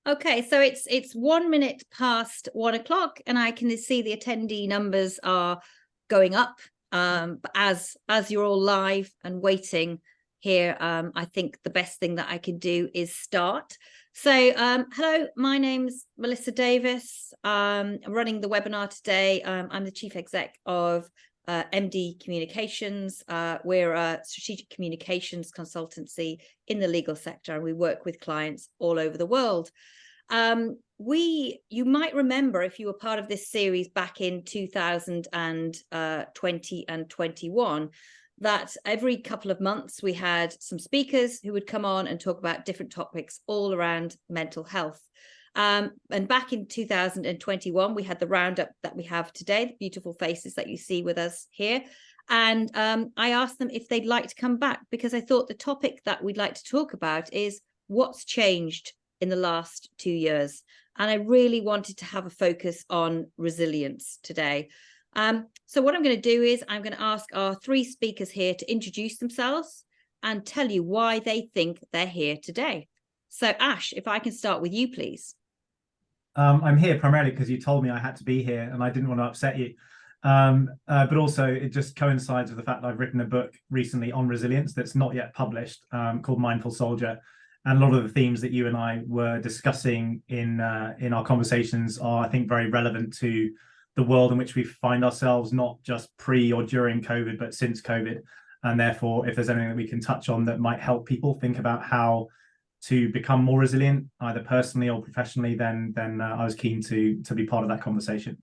Okay, so it's 1 minute past 1 o'clock, and I can see the attendee numbers are going up. But as you're all live and waiting here, I think the best thing that I can do is start. So hello, my name's Melissa Davis. I'm running the webinar today. I'm the Chief Exec of MD Communications. We're a strategic communications consultancy in the legal sector, and we work with clients all over the world. You might remember, if you were part of this series back in 2020 and 21, that every couple of months we had some speakers who would come on and talk about different topics all around mental health. And back in 2021, we had the roundup that we have today, the beautiful faces that you see with us here. And I asked them if they'd like to come back, because I thought the topic that we'd like to talk about is what's changed in the last 2 years. And I really wanted to have a focus on resilience today. So what I'm going to do is I'm going to ask our three speakers here to introduce themselves and tell you why they think they're here today. So Ash, if I can start with you, please. I'm here primarily because you told me I had to be here and I didn't want to upset you. But also it just coincides with the fact that I've written a book recently on resilience that's not yet published, called Mindful Soldier. And a lot of the themes that you and I were discussing in our conversations are, I think, very relevant to the world in which we find ourselves, not just pre or during COVID, but since COVID. And therefore, if there's anything that we can touch on that might help people think about how to become more resilient, either personally or professionally, then I was keen to be part of that conversation.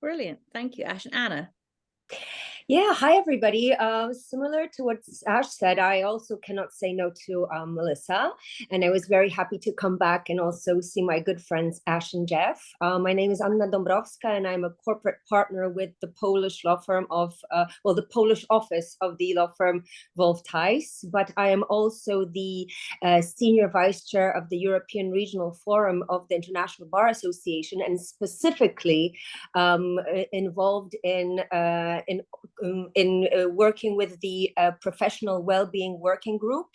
Brilliant. Thank you, Ash. And Anna? Yeah, hi, everybody. Similar to what Ash said, I also cannot say no to Melissa. And I was very happy to come back and also see my good friends, Ash and Jeff. My name is Anna Dąbrowska, and I'm a corporate partner with the Polish law firm of, the Polish office of the law firm Theiss. But I am also the senior vice chair of the European Regional Forum of the International Bar Association, and specifically involved in working with the professional well-being working group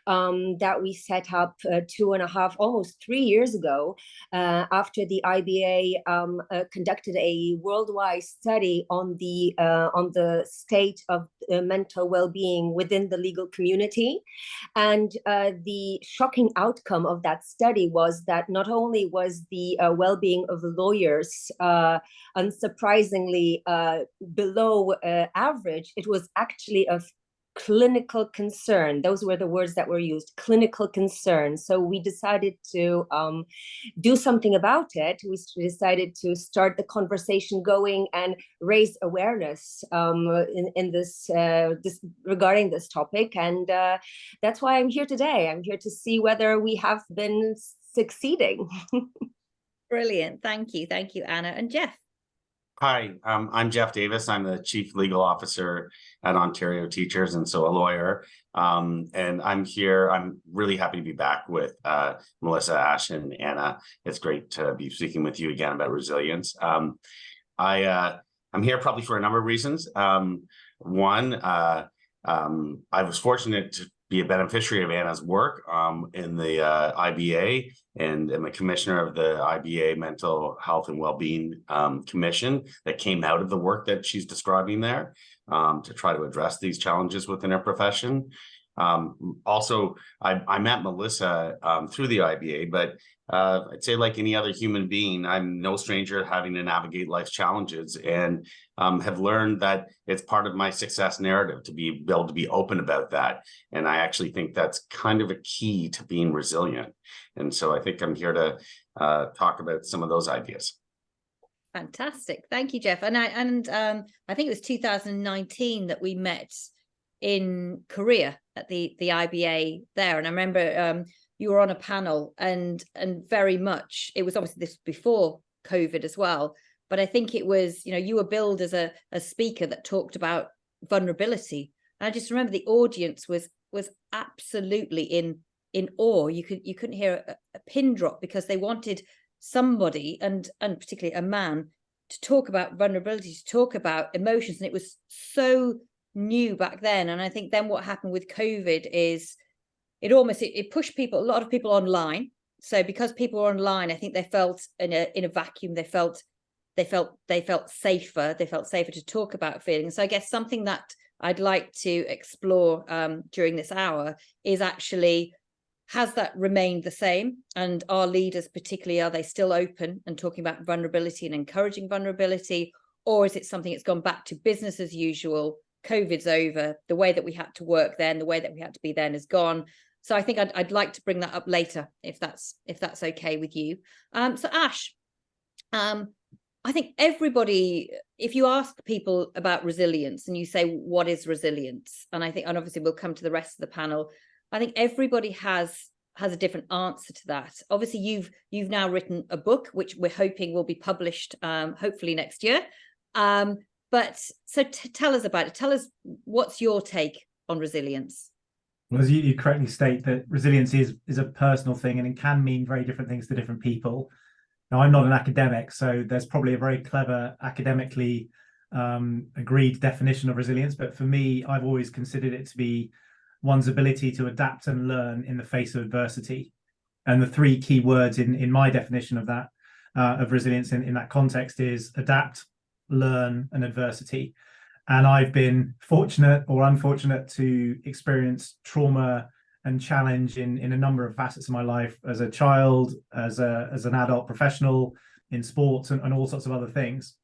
that we set up 2.5, almost 3 years ago, after the IBA conducted a worldwide study on the state of mental well-being within the legal community. And the shocking outcome of that study was that not only was the well-being of lawyers unsurprisingly below average, it was actually of clinical concern. Those were the words that were used, clinical concern. So we decided to do something about it. We decided to start the conversation going and raise awareness in this regarding this topic. And that's why I'm here today. I'm here to see whether we have been succeeding. Brilliant. Thank you. Thank you, Anna. And Jeff? Hi, I'm Jeff Davis. I'm the Chief Legal Officer at Ontario Teachers, and so a lawyer. And I'm here. I'm really happy to be back with Melissa, Ash, and Anna. It's great to be speaking with you again about resilience. I'm here probably for a number of reasons. One, I was fortunate to be a beneficiary of Anna's work in the IBA, and am a commissioner of the IBA Mental Health and Wellbeing Commission that came out of the work that she's describing there to try to address these challenges within our profession. Also, I met Melissa through the IBA, but I'd say, like any other human being, I'm no stranger to having to navigate life's challenges, and have learned that it's part of my success narrative to be able to be open about that. And I actually think that's kind of a key to being resilient. And so I think I'm here to talk about some of those ideas. Fantastic. Thank you, Jeff. And I think it was 2019 that we met in Korea at the IBA there. And I remember you were on a panel, and very much, it was obviously this before COVID as well, but I think it was, you were billed as a speaker that talked about vulnerability. And I just remember the audience was absolutely in awe. You couldn't hear a pin drop, because they wanted somebody, and particularly a man, to talk about vulnerability, to talk about emotions. And it was so new back then. And I think then what happened with COVID is it pushed a lot of people online, So because people were online, I think they felt in a vacuum. They felt safer. They felt safer to talk about feelings. So I guess something that I'd like to explore during this hour is actually, has that remained the same? And our leaders particularly, are they still open and talking about vulnerability and encouraging vulnerability? Or is it something that's gone back to business as usual? COVID's over. The way that we had to work then, the way that we had to be then is gone. So I think I'd like to bring that up later, if that's okay with you. So Ash, I think everybody, if you ask people about resilience and you say, what is resilience? And I think, and obviously we'll come to the rest of the panel, I think everybody has a different answer to that. Obviously, you've now written a book, which we're hoping will be published hopefully next year. But so tell us about it. Tell us, what's your take on resilience? Well, as you correctly state, that resilience is a personal thing, and it can mean very different things to different people. Now, I'm not an academic, so there's probably a very clever academically agreed definition of resilience. But for me, I've always considered it to be one's ability to adapt and learn in the face of adversity. And the three key words in my definition of that, of resilience in that context, is adapt, learn, and adversity. And I've been fortunate or unfortunate to experience trauma and challenge in a number of facets of my life, as a child, as an adult professional, in sports, and all sorts of other things.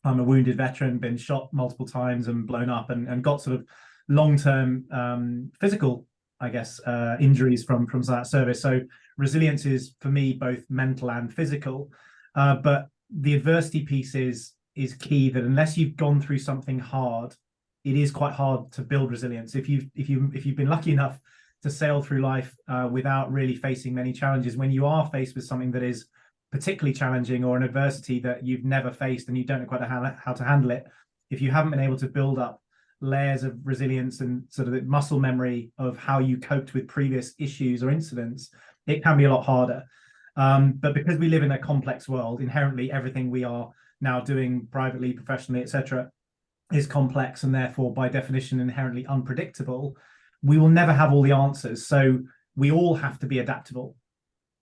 I'm a wounded veteran, been shot multiple times and blown up, and got sort of long-term physical, I guess, injuries from that service. So resilience is, for me, both mental and physical. But the adversity piece is key, that unless you've gone through something hard, it is quite hard to build resilience. If you've been lucky enough to sail through life without really facing many challenges, when you are faced with something that is particularly challenging, or an adversity that you've never faced and you don't know quite how to handle it, if you haven't been able to build up layers of resilience and sort of the muscle memory of how you coped with previous issues or incidents, it can be a lot harder. But because we live in a complex world, inherently everything we are now doing privately, professionally, etc., is complex, and therefore by definition inherently unpredictable. We will never have all the answers, so we all have to be adaptable.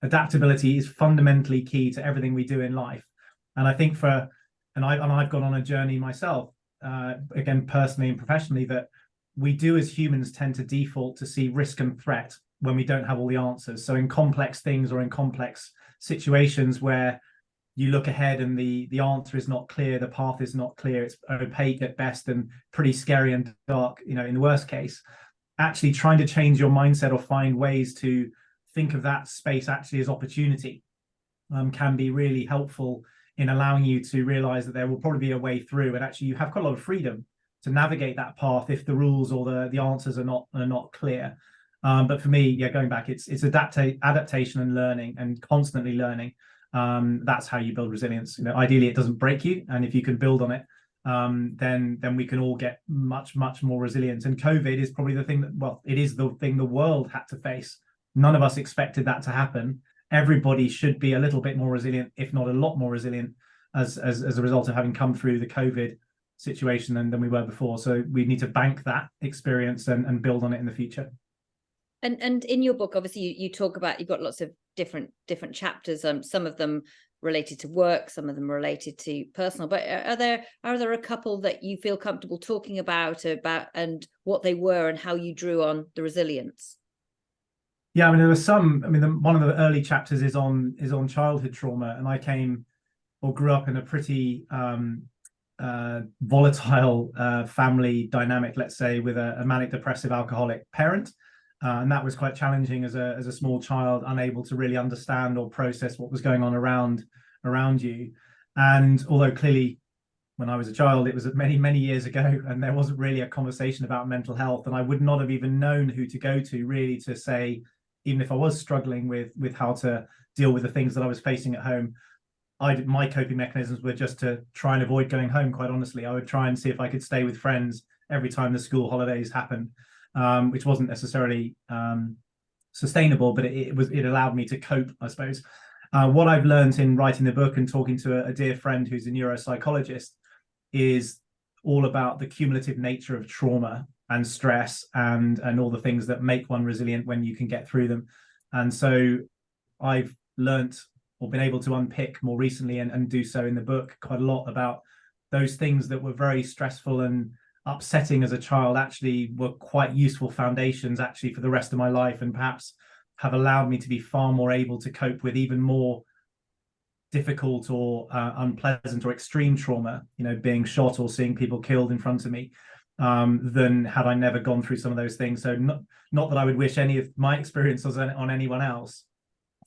Adaptability is fundamentally key to everything we do in life. And I think I've gone on a journey myself, again personally and professionally, that we do as humans tend to default to see risk and threat when we don't have all the answers. So in complex things, or in complex situations where you look ahead and the answer is not clear, the path is not clear, it's opaque at best and pretty scary and dark, in the worst case, actually trying to change your mindset or find ways to think of that space actually as opportunity can be really helpful in allowing you to realize that there will probably be a way through, and actually you have quite a lot of freedom to navigate that path if the rules or the answers are not clear. But for me, going back, it's adaptation and learning, and constantly learning. That's how you build resilience. Ideally it doesn't break you, and if you can build on it, then we can all get much more resilient. And COVID is probably the thing it is the thing the world had to face. None of us expected that to happen. Everybody should be a little bit more resilient, if not a lot more resilient, as a result of having come through the COVID situation than we were before. So we need to bank that experience and build on it in the future. And in your book, obviously, you talk about, you've got lots of different chapters. Some of them related to work, some of them related to personal. But are there a couple that you feel comfortable talking about and what they were and how you drew on the resilience? Yeah, there was some. One of the early chapters is on childhood trauma, and I grew up in a pretty volatile family dynamic, let's say, with a manic depressive alcoholic parent. And that was quite challenging as a small child, unable to really understand or process what was going on around you. And although clearly when I was a child, it was many years ago, and there wasn't really a conversation about mental health, and I would not have even known who to go to really to say, even if I was struggling with how to deal with the things that I was facing at home, my coping mechanisms were just to try and avoid going home. Quite honestly, I would try and see if I could stay with friends every time the school holidays happened. Which wasn't necessarily sustainable, but it allowed me to cope, I suppose. What I've learned in writing the book and talking to a dear friend who's a neuropsychologist is all about the cumulative nature of trauma and stress and all the things that make one resilient when you can get through them. And so I've learnt or been able to unpick more recently, and do so in the book quite a lot, about those things that were very stressful and upsetting as a child actually were quite useful foundations actually for the rest of my life, and perhaps have allowed me to be far more able to cope with even more difficult or unpleasant or extreme trauma, you know, being shot or seeing people killed in front of me, than had I never gone through some of those things. So not that I would wish any of my experiences on anyone else.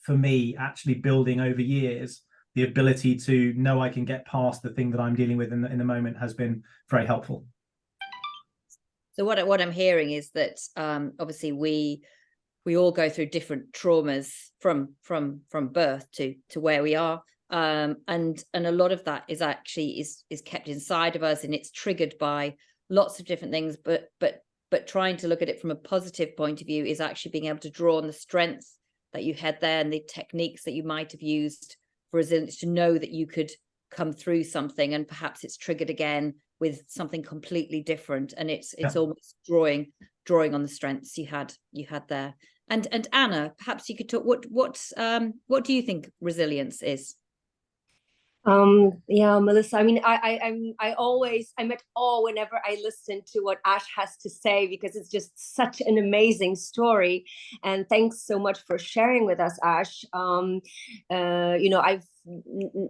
For me, actually building over years the ability to know I can get past the thing that I'm dealing with in the moment has been very helpful. So what I'm hearing is that obviously we all go through different traumas from birth to where we are, and a lot of that is actually is kept inside of us, and it's triggered by lots of different things. But trying to look at it from a positive point of view is actually being able to draw on the strengths that you had there and the techniques that you might have used for resilience, to know that you could come through something, and perhaps it's triggered again with something completely different, and it's almost drawing on the strengths you had there. And Anna, perhaps you could talk, what do you think resilience is? Yeah, Melissa, I mean, I'm at awe whenever I listen to what Ash has to say, because it's just such an amazing story. And thanks so much for sharing with us, Ash. You know, I've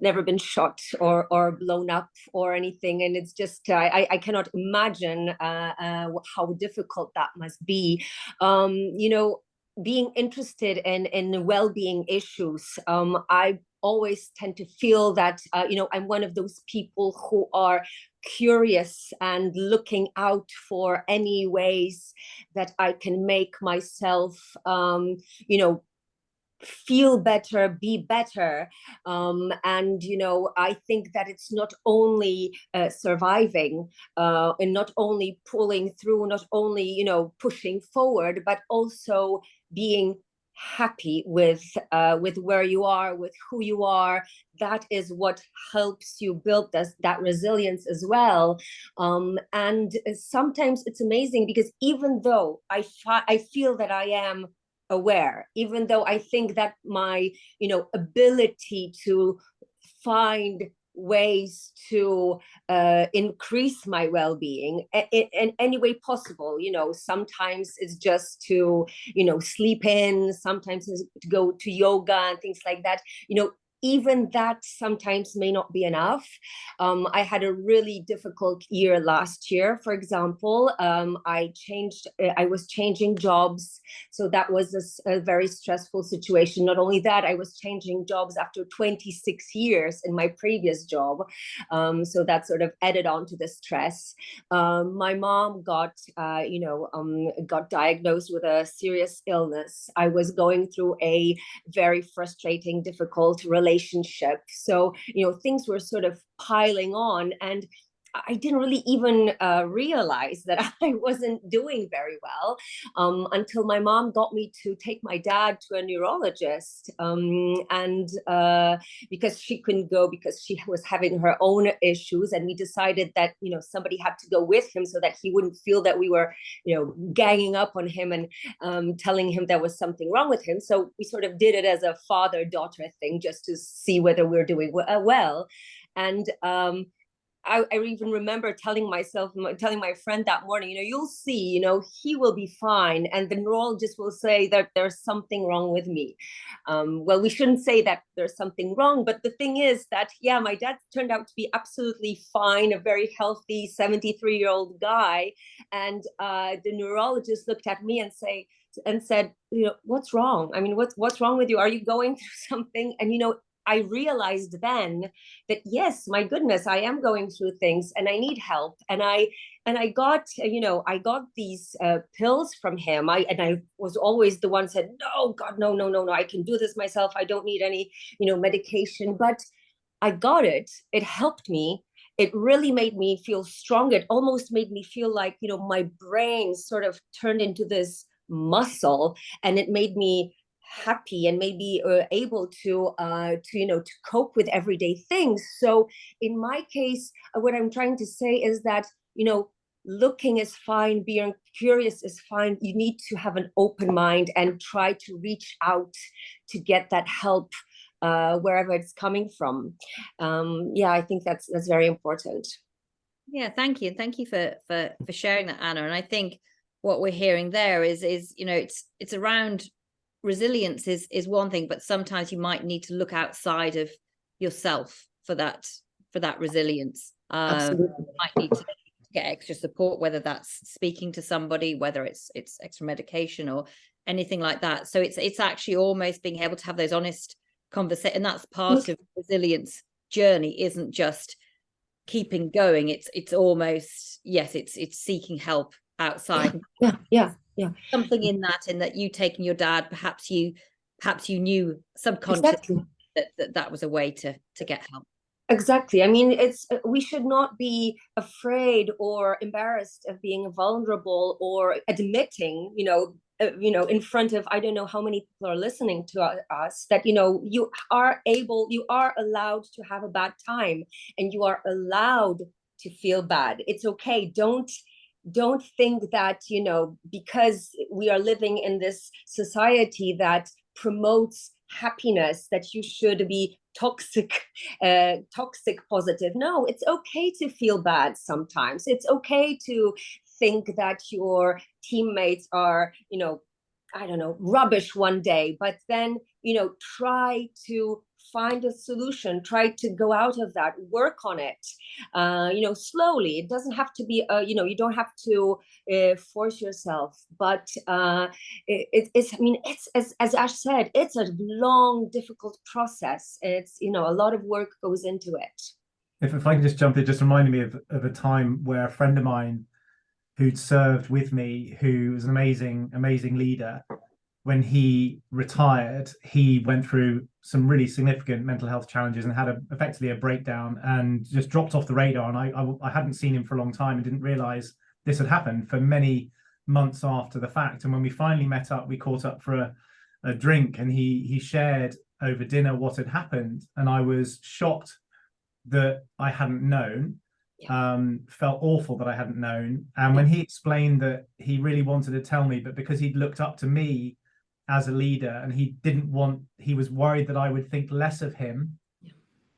never been shot or blown up or anything, and it's just I cannot imagine how difficult that must be. You know, being interested in well-being issues, I always tend to feel that you know, I'm one of those people who are curious and looking out for any ways that I can make myself you know, feel better, be better. And you know, I think that it's not only surviving and not only pulling through, not only, you know, pushing forward, but also being happy with where you are, with who you are. That is what helps you build that resilience as well. And sometimes it's amazing, because even though I feel that I am aware, even though I think that my, you know, ability to find ways to increase my well-being in any way possible, you know, sometimes it's just to, you know, sleep in, sometimes it's to go to yoga and things like that, you know, even that sometimes may not be enough. I had a really difficult year last year, for example. I was changing jobs. So that was a very stressful situation. Not only that, I was changing jobs after 26 years in my previous job. So that sort of added on to the stress. My mom got diagnosed with a serious illness. I was going through a very frustrating, difficult relationship. So, you know, things were sort of piling on, and I didn't really even realize that I wasn't doing very well until my mom got me to take my dad to a neurologist. And because she couldn't go because she was having her own issues, and we decided that, you know, somebody had to go with him so that he wouldn't feel that we were, you know, ganging up on him and telling him there was something wrong with him. So we sort of did it as a father-daughter thing, just to see whether we're doing well. And I even remember telling my friend that morning, you know, you'll see, you know, he will be fine. And the neurologist will say that there's something wrong with me. Well, we shouldn't say that there's something wrong. But the thing is that, yeah, my dad turned out to be absolutely fine, a very healthy 73-year-old guy. And the neurologist looked at me and said, you know, what's wrong? I mean, what's wrong with you? Are you going through something? And, you know, I realized then that, yes, my goodness, I am going through things and I need help. And I got, you know, I got these pills from him. I was always the one said, no, God, no, I can do this myself. I don't need any, you know, medication. But I got it. It helped me. It really made me feel strong. It almost made me feel like, you know, my brain sort of turned into this muscle, and it made me happy and maybe able to you know, to cope with everyday things. So in my case, what I'm trying to say is that, you know, looking is fine, being curious is fine. You need to have an open mind and try to reach out to get that help wherever it's coming from. Yeah, I think that's very important. Yeah, thank you. And thank you for sharing that, Anna. And I think what we're hearing there is, you know, it's around resilience is one thing, but sometimes you might need to look outside of yourself for that resilience. Absolutely. You might need to get extra support, whether that's speaking to somebody, whether it's extra medication or anything like that. So it's actually almost being able to have those honest conversations, and that's part of resilience journey. Isn't just keeping going. It's almost, yes, it's seeking help outside. Yeah. Something in that you taking your dad, perhaps you knew subconsciously that was a way to get help. Exactly. I mean, we should not be afraid or embarrassed of being vulnerable or admitting, in front of, I don't know how many people are listening to us, that, you are allowed to have a bad time, and you are allowed to feel bad. It's okay. Don't think that, because we are living in this society that promotes happiness, that you should be toxic positive. No, it's okay to feel bad sometimes. It's okay to think that your teammates are, I don't know, rubbish one day, but then, try to find a solution, try to go out of that, work on it, slowly. It doesn't have to be, you don't have to force yourself, but it's as Ash said, it's a long, difficult process. It's, a lot of work goes into it. If I can just jump in, just reminded me of a time where a friend of mine who'd served with me, who was an amazing leader, when he retired, he went through some really significant mental health challenges and had effectively a breakdown and just dropped off the radar. And I hadn't seen him for a long time and didn't realize this had happened for many months after the fact. And when we finally met up, we caught up for a drink, and he shared over dinner what had happened. And I was shocked that I hadn't known. Felt awful that I hadn't known. And when he explained that he really wanted to tell me, but because he'd looked up to me as a leader, and he was worried that I would think less of him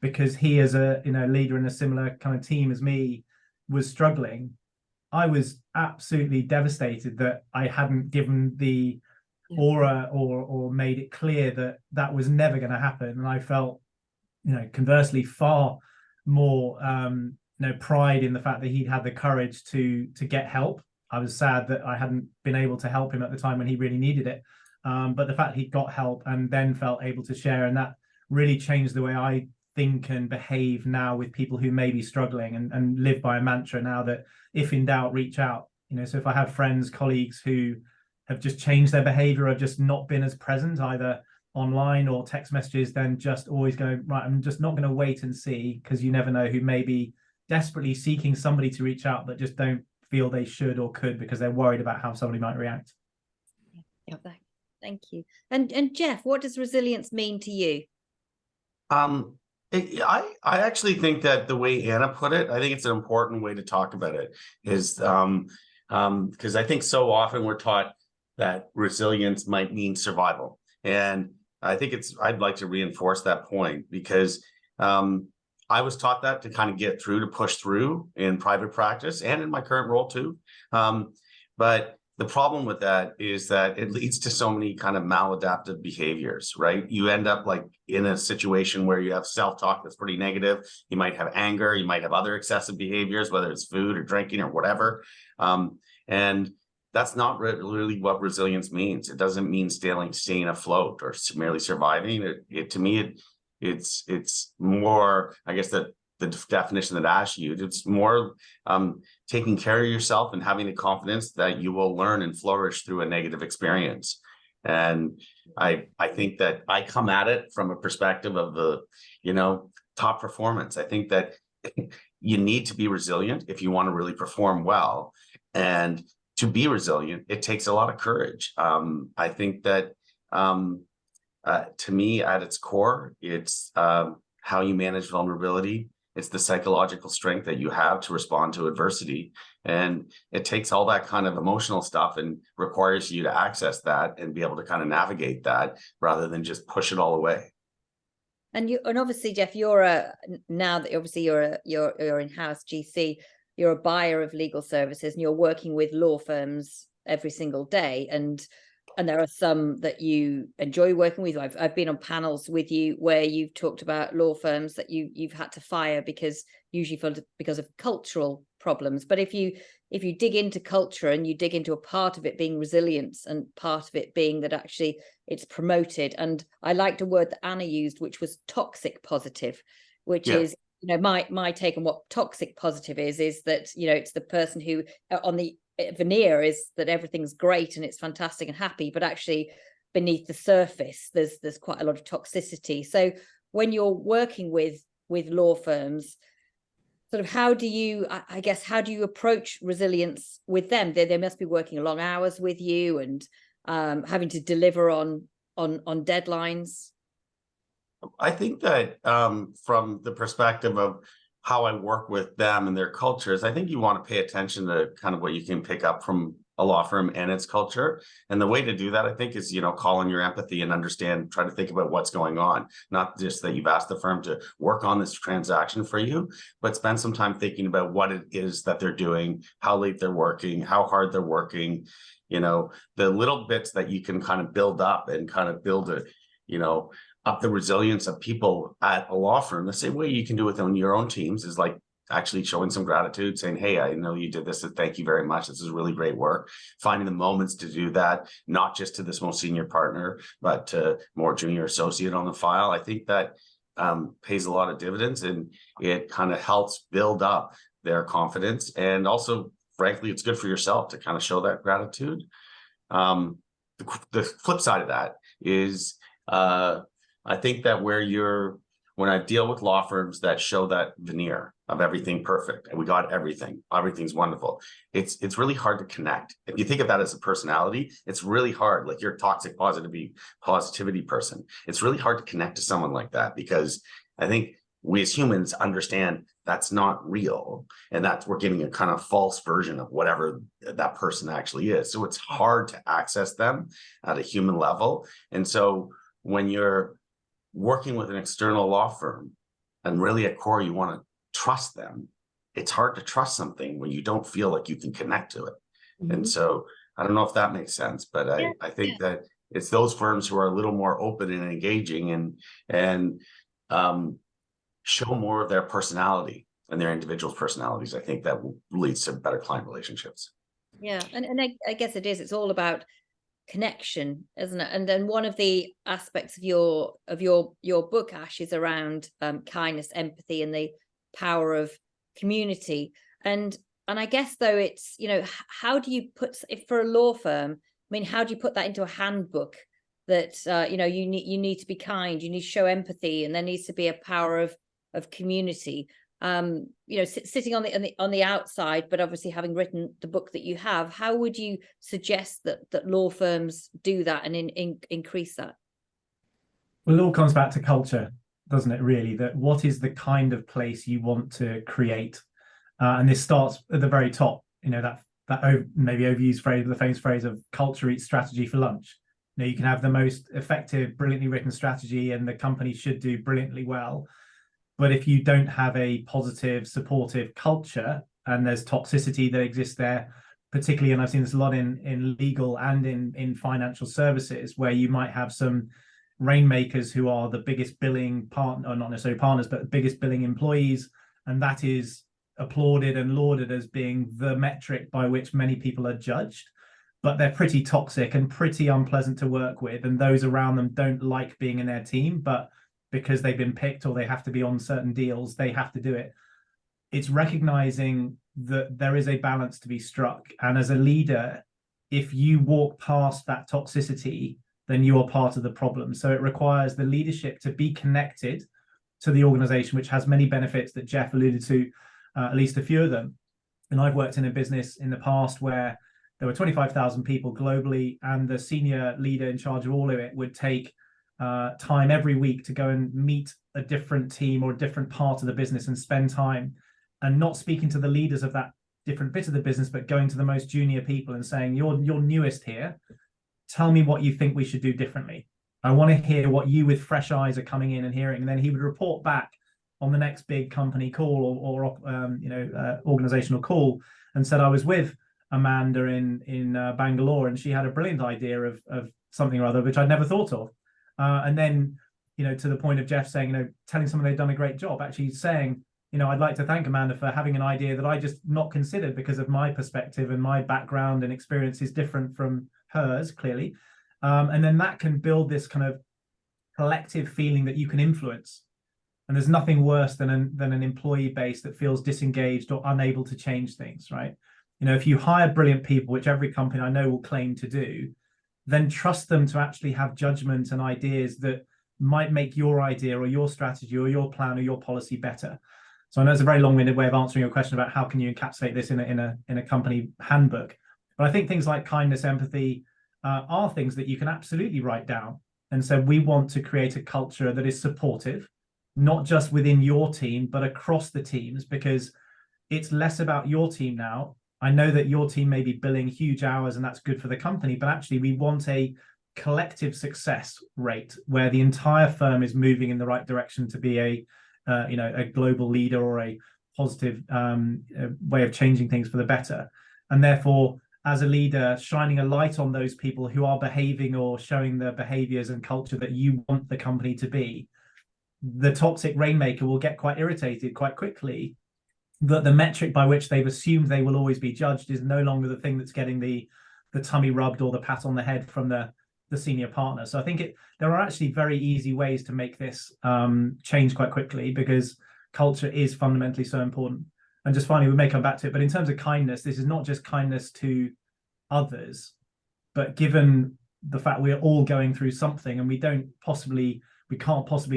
because he, as a leader in a similar kind of team as me, was struggling. I was absolutely devastated that I hadn't given the aura or made it clear that was never going to happen. And I felt, conversely, far more pride in the fact that he'd had the courage to get help. I was sad that I hadn't been able to help him at the time when he really needed it. But the fact he got help and then felt able to share, and that really changed the way I think and behave now with people who may be struggling, and live by a mantra now that if in doubt, reach out. So if I have friends, colleagues who have just changed their behavior or just not been as present either online or text messages, then just always go, right, I'm just not going to wait and see, because you never know who may be desperately seeking somebody to reach out but just don't feel they should or could because they're worried about how somebody might react. Yeah, thank you. And Jeff, what does resilience mean to you? I actually think that the way Anna put it, I think it's an important way to talk about it, is because I think so often we're taught that resilience might mean survival. And I think I'd like to reinforce that point, because I was taught that to kind of get through, to push through in private practice and in my current role too. But the problem with that is that it leads to so many kind of maladaptive behaviors, right? You end up like in a situation where you have self-talk that's pretty negative. You might have anger, you might have other excessive behaviors, whether it's food or drinking or whatever. And that's not really what resilience means. It doesn't mean staying afloat or merely surviving. To me, it's more, I guess, the definition that Ash used. It's more taking care of yourself and having the confidence that you will learn and flourish through a negative experience. And I think that I come at it from a perspective of the, top performance. I think that you need to be resilient if you want to really perform well. And to be resilient, it takes a lot of courage. I think that to me, at its core, it's how you manage vulnerability. It's the psychological strength that you have to respond to adversity. And it takes all that kind of emotional stuff and requires you to access that and be able to kind of navigate that rather than just push it all away. And obviously, Jeff, now that obviously you're in-house GC, you're a buyer of legal services, and you're working with law firms every single day. And there are some that you enjoy working with. I've been on panels with you where you've talked about law firms that you've had to fire because of cultural problems. But if you dig into culture, and you dig into a part of it being resilience, and part of it being that actually it's promoted, and I liked a word that Anna used, which was toxic positive, which is, my take on what toxic positive is that, it's the person who on the veneer is that everything's great and it's fantastic and happy, but actually beneath the surface there's quite a lot of toxicity. So when you're working with law firms, sort of how do you approach resilience with them? They must be working long hours with you, and having to deliver on deadlines. I think that from the perspective of how I work with them and their cultures, I think you want to pay attention to kind of what you can pick up from a law firm and its culture. And the way to do that, I think, is, call on your empathy and understand, try to think about what's going on. Not just that you've asked the firm to work on this transaction for you, but spend some time thinking about what it is that they're doing, how late they're working, how hard they're working, the little bits that you can kind of build up and kind of build up the resilience of people at a law firm. The same way you can do it on your own teams is like actually showing some gratitude, saying, hey, I know you did this, and thank you very much. This is really great work. Finding the moments to do that, not just to this most senior partner, but to more junior associate on the file. I think that pays a lot of dividends, and it kind of helps build up their confidence. And also, frankly, it's good for yourself to kind of show that gratitude. The flip side of that is, I think that when I deal with law firms that show that veneer of everything perfect, and we got everything's wonderful, it's really hard to connect. If you think of that as a personality, it's really hard. Like, you're a toxic positivity person. It's really hard to connect to someone like that, because I think we as humans understand that's not real, and that we're giving a kind of false version of whatever that person actually is. So it's hard to access them at a human level. And so when you're working with an external law firm, and really at core you want to trust them, it's hard to trust something when you don't feel like you can connect to it. Mm-hmm. And so I don't know if that makes sense, but I think that it's those firms who are a little more open and engaging and show more of their personality and their individuals' personalities. I think that leads to better client relationships. Yeah, and I guess it's all about connection, isn't it? And then one of the aspects of your book, Ash, is around kindness, empathy, and the power of community. And I guess, though, it's, how do you put, if for a law firm, I mean, how do you put that into a handbook that you need to be kind, you need to show empathy, and there needs to be a power of community? Sitting on the outside, but obviously having written the book that you have, how would you suggest that law firms do that and increase that? Well, it all comes back to culture, doesn't it, really? That what is the kind of place you want to create? And this starts at the very top, that maybe overused phrase, the famous phrase of culture eats strategy for lunch. You can have the most effective, brilliantly written strategy, and the company should do brilliantly well. But if you don't have a positive, supportive culture, and there's toxicity that exists there, particularly, and I've seen this a lot in legal and in financial services, where you might have some rainmakers who are the biggest billing partner, or not necessarily partners, but the biggest billing employees, and that is applauded and lauded as being the metric by which many people are judged. But they're pretty toxic and pretty unpleasant to work with, and those around them don't like being in their team, but because they've been picked or they have to be on certain deals, they have to do it. It's recognizing that there is a balance to be struck. And as a leader, if you walk past that toxicity, then you are part of the problem. So it requires the leadership to be connected to the organization, which has many benefits that Jeff alluded to, at least a few of them. And I've worked in a business in the past where there were 25,000 people globally, and the senior leader in charge of all of it would take time every week to go and meet a different team or a different part of the business and spend time, and not speaking to the leaders of that different bit of the business, but going to the most junior people and saying, you're newest here, tell me what you think we should do differently. I want to hear what you with fresh eyes are coming in and hearing. And then he would report back on the next big company call or organizational call, and said, I was with Amanda in Bangalore, and she had a brilliant idea of something or other which I'd never thought of. And then, to the point of Jeff saying, telling someone they've done a great job, actually saying, I'd like to thank Amanda for having an idea that I just not considered because of my perspective and my background and experience is different from hers, clearly. And then that can build this kind of collective feeling that you can influence. And there's nothing worse than an employee base that feels disengaged or unable to change things, right? If you hire brilliant people, which every company I know will claim to do, then trust them to actually have judgment and ideas that might make your idea or your strategy or your plan or your policy better. So I know it's a very long-winded way of answering your question about how can you encapsulate this in a company handbook. But I think things like kindness, empathy are things that you can absolutely write down. And so we want to create a culture that is supportive, not just within your team, but across the teams, because it's less about your team now. I know that your team may be billing huge hours and that's good for the company, but actually we want a collective success rate where the entire firm is moving in the right direction to be a global leader or a positive way of changing things for the better. And therefore, as a leader, shining a light on those people who are behaving or showing the behaviors and culture that you want the company to be, the toxic rainmaker will get quite irritated quite quickly that the metric by which they've assumed they will always be judged is no longer the thing that's getting the tummy rubbed or the pat on the head from the senior partner. So I think there are actually very easy ways to make this change quite quickly, because culture is fundamentally so important. And just finally, we may come back to it, but in terms of kindness, this is not just kindness to others, but given the fact we're all going through something and we can't possibly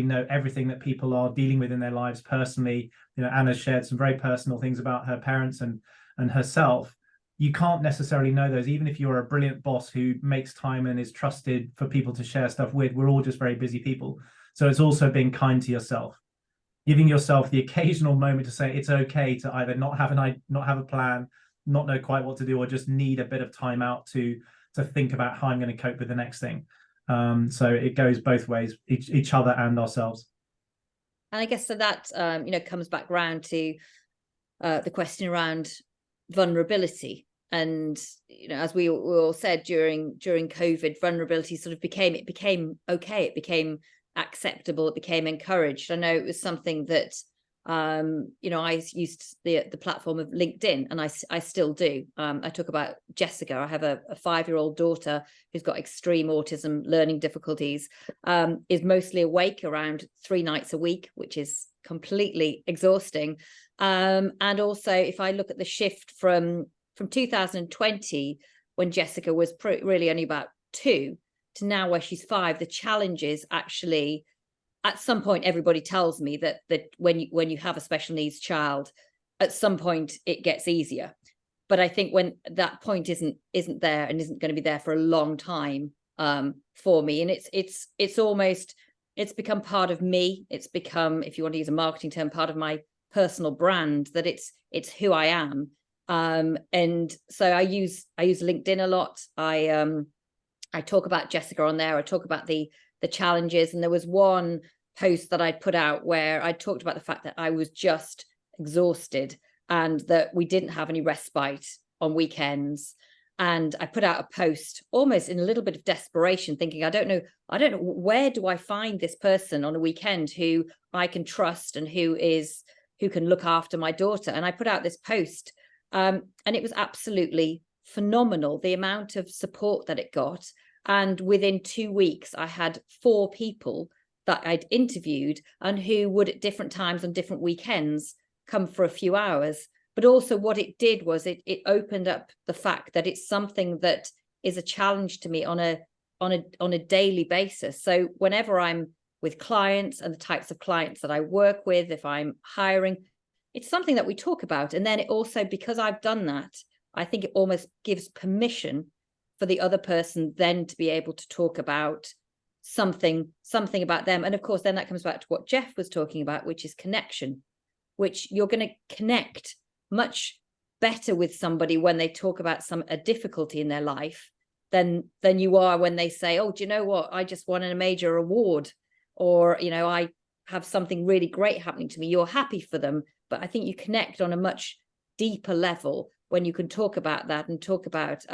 know everything that people are dealing with in their lives personally. Anna shared some very personal things about her parents and herself. You can't necessarily know those, even if you're a brilliant boss who makes time and is trusted for people to share stuff with. We're all just very busy people. So it's also being kind to yourself, giving yourself the occasional moment to say it's okay to either not have a plan, not know quite what to do, or just need a bit of time out to think about how I'm going to cope with the next thing. So it goes both ways, each other and ourselves. And I guess so that comes back round to the question around vulnerability. And as we all said during COVID, vulnerability sort of became okay, it became acceptable, it became encouraged. I know it was something that I used the platform of LinkedIn, and I still do. I talk about Jessica. I have a 5-year-old daughter who's got extreme autism, learning difficulties, is mostly awake around 3 nights a week, which is completely exhausting. And also, if I look at the shift from 2020, when Jessica was really only about 2, to now where she's 5, the challenges actually, at some point, everybody tells me that when you have a special needs child, at some point it gets easier. But I think when that point isn't there and isn't going to be there for a long time for me, and it's become part of me. It's become, if you want to use a marketing term, part of my personal brand, that it's who I am. And so I use LinkedIn a lot. I talk about Jessica on there. I talk about the challenges. And there was one post that I'd put out where I talked about the fact that I was just exhausted and that we didn't have any respite on weekends. And I put out a post almost in a little bit of desperation, thinking, I don't know, where do I find this person on a weekend who I can trust and who can look after my daughter? And I put out this post, and it was absolutely phenomenal, the amount of support that it got. And within 2 weeks, I had 4 people that I'd interviewed and who would at different times on different weekends come for a few hours. But also what it did was it opened up the fact that it's something that is a challenge to me on a daily basis. So whenever I'm with clients and the types of clients that I work with, if I'm hiring, it's something that we talk about. And then it also, because I've done that, I think it almost gives permission for the other person then to be able to talk about something about them. And of course, then that comes back to what Jeff was talking about, which is connection, which you're going to connect much better with somebody when they talk about a difficulty in their life than you are when they say, oh, do you know what, I just won a major award, or, you know, I have something really great happening to me. You're happy for them, but I think you connect on a much deeper level when you can talk about that and talk about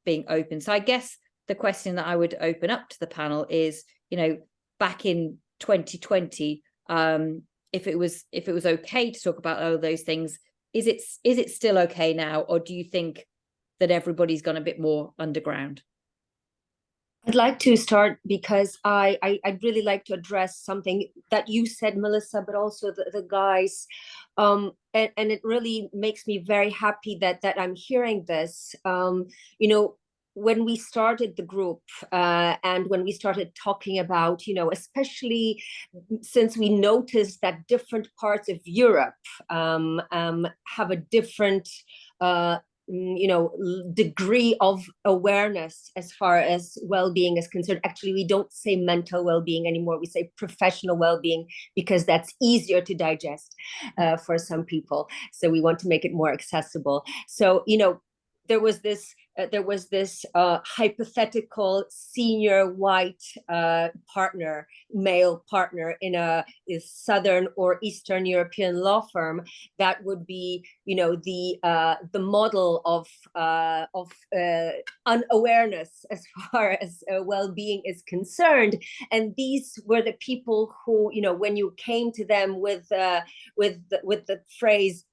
being open. So I guess the question that I would open up to the panel is, you know, back in 2020, if it was okay to talk about all those things, is it still okay now, or do you think that everybody's gone a bit more underground? I'd like to start because I'd really like to address something that you said, Melissa, but also the guys. And it really makes me very happy that I'm hearing this. You know, when we started the group and when we started talking about, you know, especially since we noticed that different parts of Europe have a different you know, degree of awareness as far as well-being is concerned. Actually, we don't say mental well-being anymore. We say professional well-being, because that's easier to digest for some people. So we want to make it more accessible. So, you know, there was this hypothetical senior white male partner in a Southern or Eastern European law firm that would be, you know, the model of unawareness as far as well-being is concerned. And these were the people who, you know, when you came to them with the phrase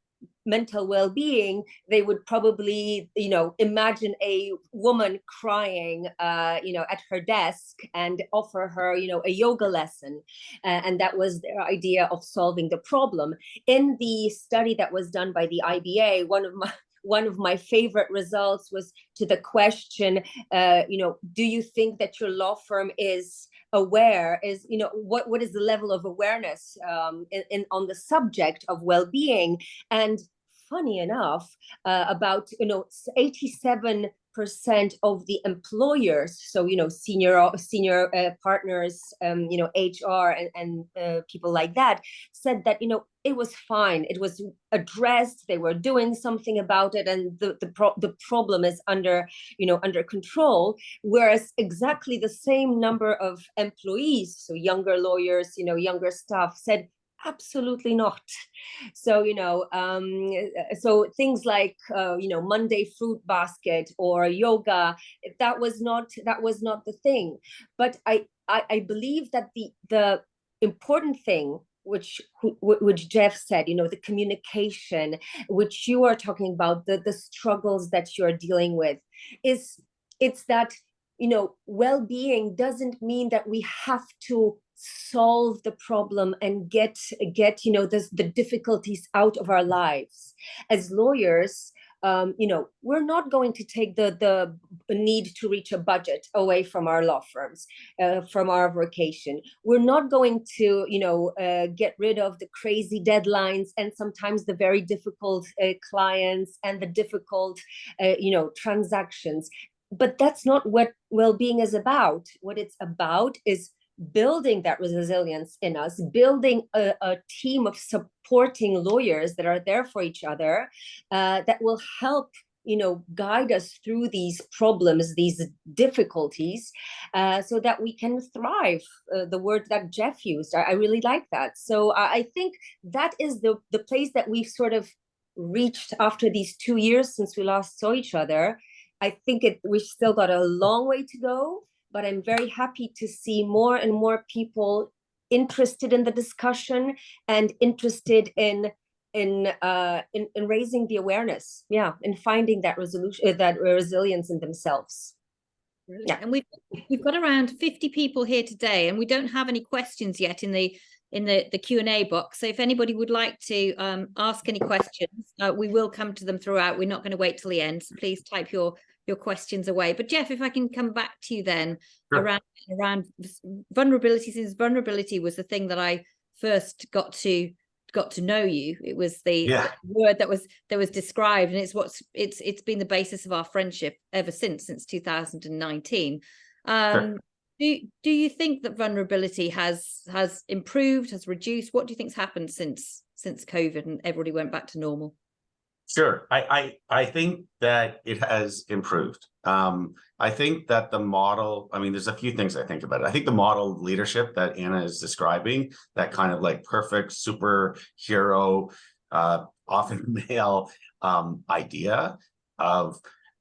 mental well-being, they would probably, you know, imagine a woman crying, you know, at her desk and offer her, you know, a yoga lesson. And that was their idea of solving the problem. In the study that was done by the IBA, one of my favorite results was to the question, you know, do you think that your law firm is aware, is, you know, what is the level of awareness on the subject of well-being? And funny enough, about, you know, 87% of the employers, so, you know, senior partners, you know, HR and people like that, said that, you know, it was fine, it was addressed, they were doing something about it, and the problem is under control. Whereas exactly the same number of employees, so younger lawyers, you know, younger staff, said absolutely not. So, you know, so things like, you know, Monday fruit basket or yoga, that was not the thing. But I believe that the important thing, which Jeff said, you know, the communication, which you are talking about, the struggles that you're dealing with, it's that, you know, well-being doesn't mean that we have to solve the problem and get you know, the difficulties out of our lives. As lawyers, you know, we're not going to take the need to reach a budget away from our law firms, from our vocation. We're not going to, you know, get rid of the crazy deadlines and sometimes the very difficult clients and the difficult, you know, transactions. But that's not what well-being is about. What it's about is building that resilience in us, building a team of supporting lawyers that are there for each other, that will help, you know, guide us through these problems, these difficulties, so that we can thrive. The word that Jeff used, I really like that. So I think that is the place that we've sort of reached after these 2 years since we last saw each other. I think we've still got a long way to go, but I'm very happy to see more and more people interested in the discussion and interested in raising the awareness, and finding that resilience in themselves. Brilliant. Yeah, and we've got around 50 people here today, and we don't have any questions yet in the Q&A box. So if anybody would like to ask any questions, we will come to them throughout. We're not going to wait till the end, so please type your questions away. But Jeff, if I can come back to you then, sure. around vulnerability, since vulnerability was the thing that I first got to know you. It was the word that was described, and it's been the basis of our friendship ever since 2019. Sure. Do you think that vulnerability has improved, has reduced? What do you think's happened since COVID and everybody went back to normal? Sure. I think that it has improved. I think that the model, I mean, there's a few things I think about it. I think the model of leadership that Anna is describing, that kind of like perfect superhero, often male idea of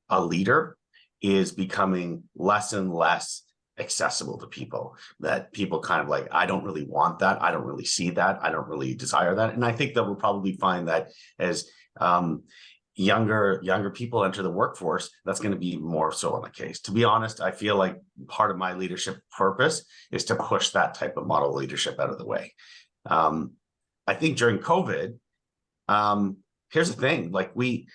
a leader is becoming less and less accessible to people, that people kind of like, I don't really want that. I don't really see that. I don't really desire that. And I think that we'll probably find that as younger people enter the workforce, that's going to be more so on the case. To be honest, I feel like part of my leadership purpose is to push that type of model leadership out of the way. I think during COVID, here's the thing, like we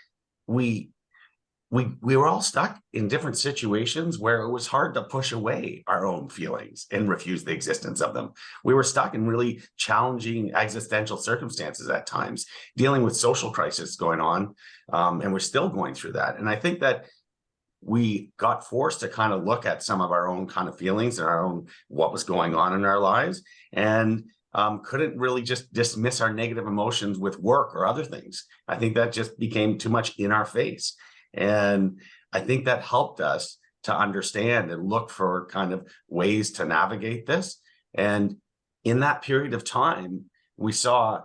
were all stuck in different situations where it was hard to push away our own feelings and refuse the existence of them. We were stuck in really challenging existential circumstances at times, dealing with social crisis going on, and we're still going through that. And I think that we got forced to kind of look at some of our own kind of feelings and our own what was going on in our lives, and couldn't really just dismiss our negative emotions with work or other things. I think that just became too much in our face. And I think that helped us to understand and look for kind of ways to navigate this. And in that period of time, we saw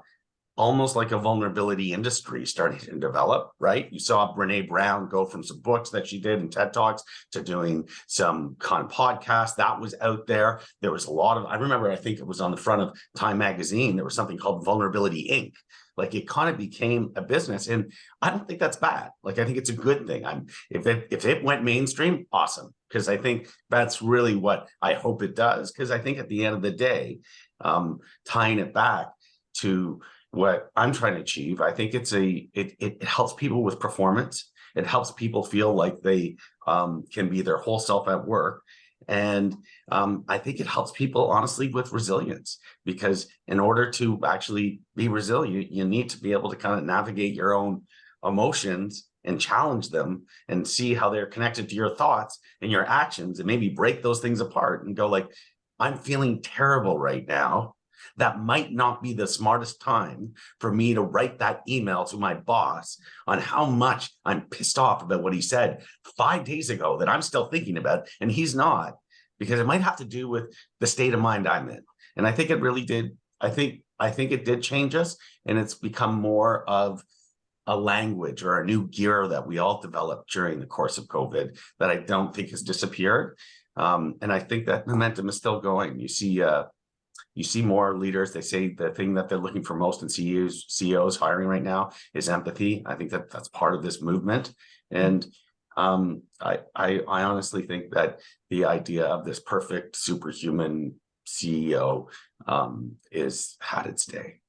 almost like a vulnerability industry starting to develop, right? You saw Brene Brown go from some books that she did in TED Talks to doing some kind of podcasts that was out there. There was a lot of, I remember, I think it was on the front of Time magazine, there was something called Vulnerability Inc. Like it kind of became a business, and I don't think that's bad. Like I think it's a good thing. If it went mainstream, awesome, because I think that's really what I hope it does. Because I think at the end of the day, tying it back to what I'm trying to achieve, I think it helps people with performance. It helps people feel like they can be their whole self at work. And I think it helps people, honestly, with resilience, because in order to actually be resilient, you need to be able to kind of navigate your own emotions and challenge them and see how they're connected to your thoughts and your actions, and maybe break those things apart and go like, I'm feeling terrible right now. That might not be the smartest time for me to write that email to my boss on how much I'm pissed off about what he said 5 days ago that I'm still thinking about, and he's not, because it might have to do with the state of mind I'm in. And I think it really did. I think it did change us, and it's become more of a language or a new gear that we all developed during the course of COVID that I don't think has disappeared. And I think that momentum is still going. You see more leaders. They say the thing that they're looking for most in CEOs hiring right now is empathy. I think that that's part of this movement. And I honestly think that the idea of this perfect superhuman CEO is had its day.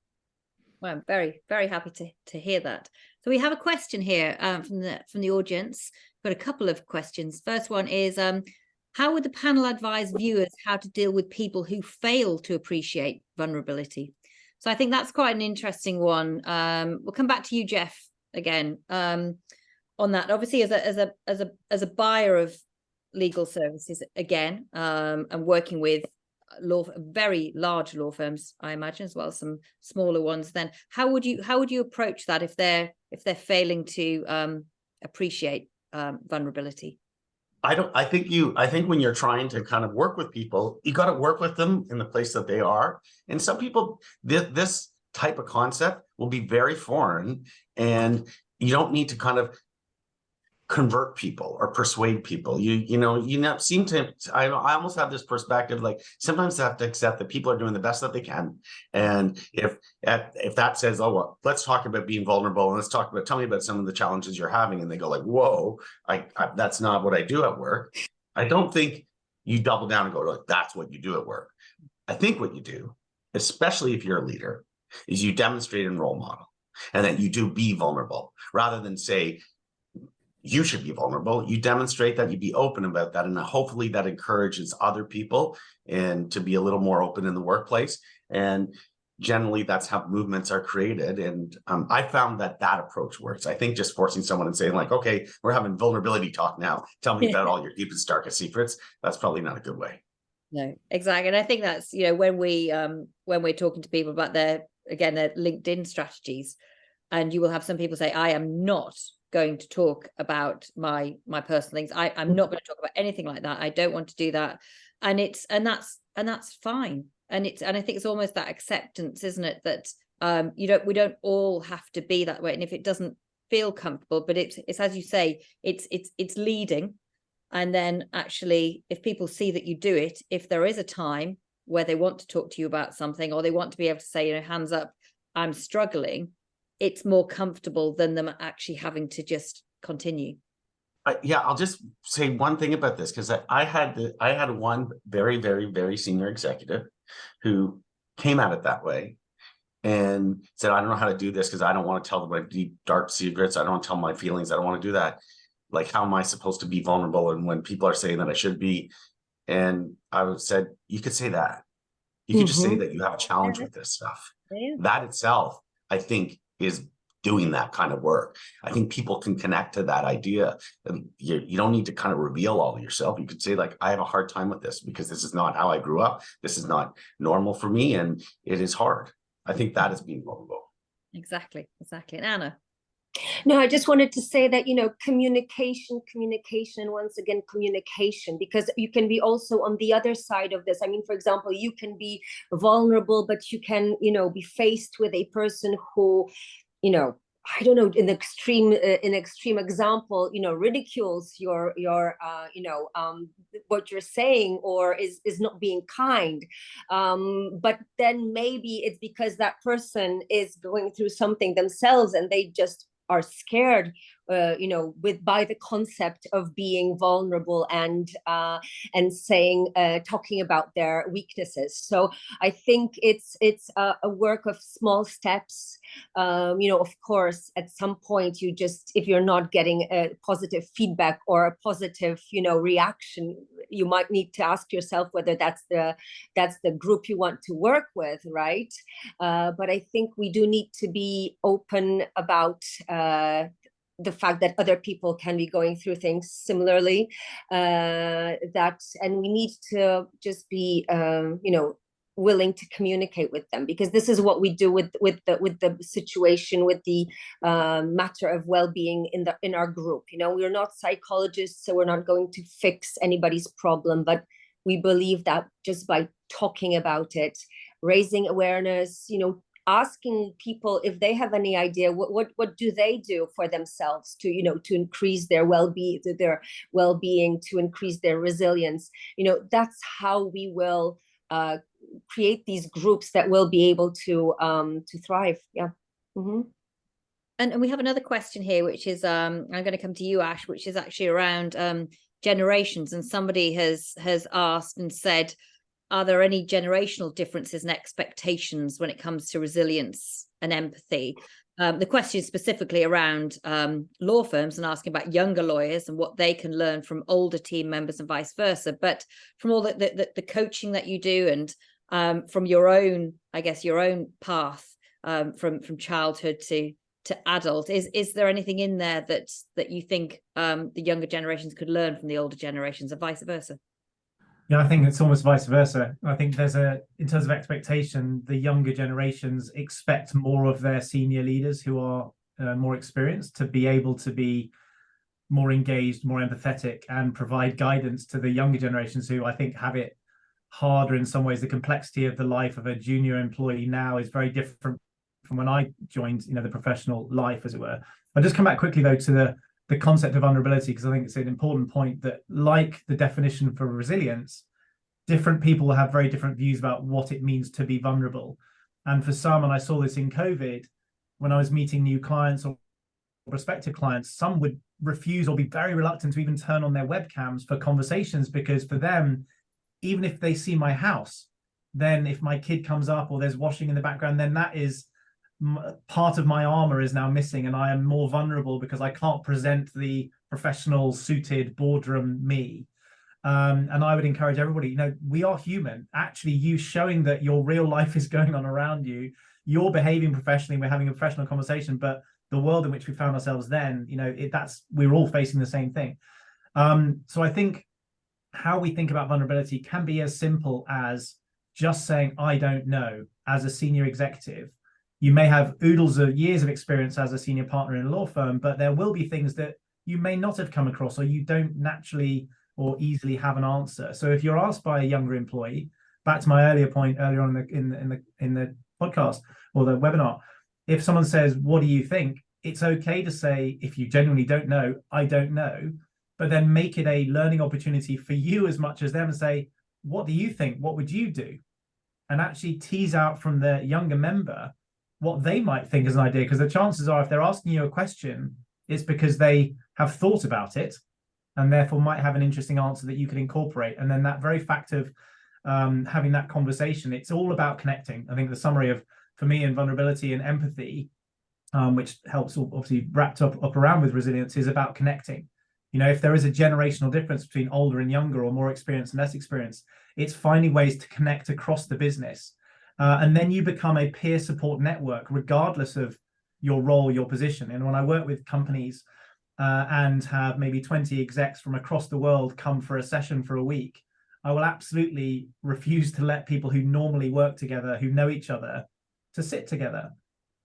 Well, I'm very, very happy to hear that. So we have a question here from the audience. We've got a couple of questions. First one is, how would the panel advise viewers how to deal with people who fail to appreciate vulnerability? So I think that's quite an interesting one. We'll come back to you, Jeff, again on that. Obviously, as a buyer of legal services, again, and working with very large law firms, I imagine, as well as some smaller ones. Then how would you approach that if they're failing to appreciate vulnerability? I think when you're trying to kind of work with people, you got to work with them in the place that they are. And some people, this type of concept will be very foreign, and you don't need to kind of convert people or persuade people. I almost have this perspective, like sometimes I have to accept that people are doing the best that they can. And if that says, oh, well, let's talk about being vulnerable, and tell me about some of the challenges you're having, and they go like, whoa, that's not what I do at work. I don't think you double down and go like, that's what you do at work. I think what you do, especially if you're a leader, is you demonstrate and role model, and that you do be vulnerable rather than say, you should be vulnerable. You demonstrate that, you be open about that, and hopefully that encourages other people and to be a little more open in the workplace. And generally, that's how movements are created. And I found that approach works. I think just forcing someone and saying like, okay, we're having vulnerability talk now. Tell me about all your deepest, darkest secrets. That's probably not a good way. No, exactly. And I think that's, when we're talking to people about their LinkedIn strategies, And you will have some people say, I am not going to talk about my personal things. I'm not going to talk about anything like that. I don't want to do that. And that's fine. And I think it's almost that acceptance, isn't it? That we don't all have to be that way. And if it doesn't feel comfortable, but it's as you say, it's leading. And then actually, if people see that you do it, if there is a time where they want to talk to you about something, or they want to be able to say, hands up, I'm struggling, it's more comfortable than them actually having to just continue. Yeah, I'll just say one thing about this, because I had one very, very, very senior executive who came at it that way and said, I don't know how to do this because I don't want to tell them my deep, dark secrets. I don't want to tell my feelings. I don't want to do that. Like, how am I supposed to be vulnerable? And when people are saying that I should be, and I said, you could say that. You could just say that you have a challenge with this stuff. Yeah. That itself, I think, is doing that kind of work. I think people can connect to that idea. And you don't need to kind of reveal all of yourself. You could say, like, I have a hard time with this because this is not how I grew up. This is not normal for me, and it is hard. I think that is being vulnerable. Exactly. And Anna? No, I just wanted to say that, communication, once again, communication, because you can be also on the other side of this. I mean, for example, you can be vulnerable, but you can, be faced with a person who, I don't know, in extreme example, ridicules your what you're saying, or is not being kind. But then maybe it's because that person is going through something themselves, and they just are scared, by the concept of being vulnerable and saying, talking about their weaknesses. So I think it's a work of small steps. Of course, at some point, if you're not getting a positive feedback or a positive, reaction, you might need to ask yourself whether that's the group you want to work with, right? But I think we do need to be open about the fact that other people can be going through things similarly, and we need to just be willing to communicate with them, because this is what we do with the situation, with the matter of well-being in our group. We're not psychologists, so we're not going to fix anybody's problem, but we believe that just by talking about it, raising awareness, asking people if they have any idea what do they do for themselves to increase their well-being, to increase their resilience. That's how we will create these groups that will be able to thrive. Yeah. Mm-hmm. And we have another question here, which is I'm going to come to you, Ash, which is actually around generations. And somebody has asked and said, are there any generational differences and expectations when it comes to resilience and empathy? The question is specifically around law firms and asking about younger lawyers and what they can learn from older team members and vice versa. But from all the coaching that you do, and from your own path, from childhood to adult, is there anything in there that you think the younger generations could learn from the older generations, and vice versa? Yeah, I think it's almost vice versa. I think in terms of expectation, the younger generations expect more of their senior leaders who are more experienced to be able to be more engaged, more empathetic, and provide guidance to the younger generations who I think have it harder in some ways. The complexity of the life of a junior employee now is very different from when I joined, the professional life, as it were. I'll just come back quickly, though, to the concept of vulnerability, because I think it's an important point that, like the definition for resilience, different people have very different views about what it means to be vulnerable. And for some, and I saw this in COVID, when I was meeting new clients or prospective clients, some would refuse or be very reluctant to even turn on their webcams for conversations, because for them, even if they see my house, then if my kid comes up or there's washing in the background, then that is part of my armor is now missing, and I am more vulnerable because I can't present the professional suited boardroom me. And I would encourage everybody, we are human. Actually, you showing that your real life is going on around you, you're behaving professionally, we're having a professional conversation, but the world in which we found ourselves then, we're all facing the same thing. So I think how we think about vulnerability can be as simple as just saying, I don't know, as a senior executive. You may have oodles of years of experience as a senior partner in a law firm, but there will be things that you may not have come across, or you don't naturally or easily have an answer. So if you're asked by a younger employee, back to my earlier point earlier on in the podcast or the webinar, if someone says, "What do you think?" it's okay to say, if you genuinely don't know, "I don't know," but then make it a learning opportunity for you as much as them, and say, "What do you think? What would you do?" And actually tease out from the younger member what they might think as an idea, because the chances are, if they're asking you a question, it's because they have thought about it and therefore might have an interesting answer that you could incorporate. And then that very fact of having that conversation, it's all about connecting. I think the summary of, for me, in vulnerability and empathy, which helps obviously wrapped up around with resilience, is about connecting. You know, if there is a generational difference between older and younger, or more experienced and less experienced, it's finding ways to connect across the business. And then you become a peer support network, regardless of your role, your position. And when I work with companies and have maybe 20 execs from across the world come for a session for a week, I will absolutely refuse to let people who normally work together, who know each other, to sit together.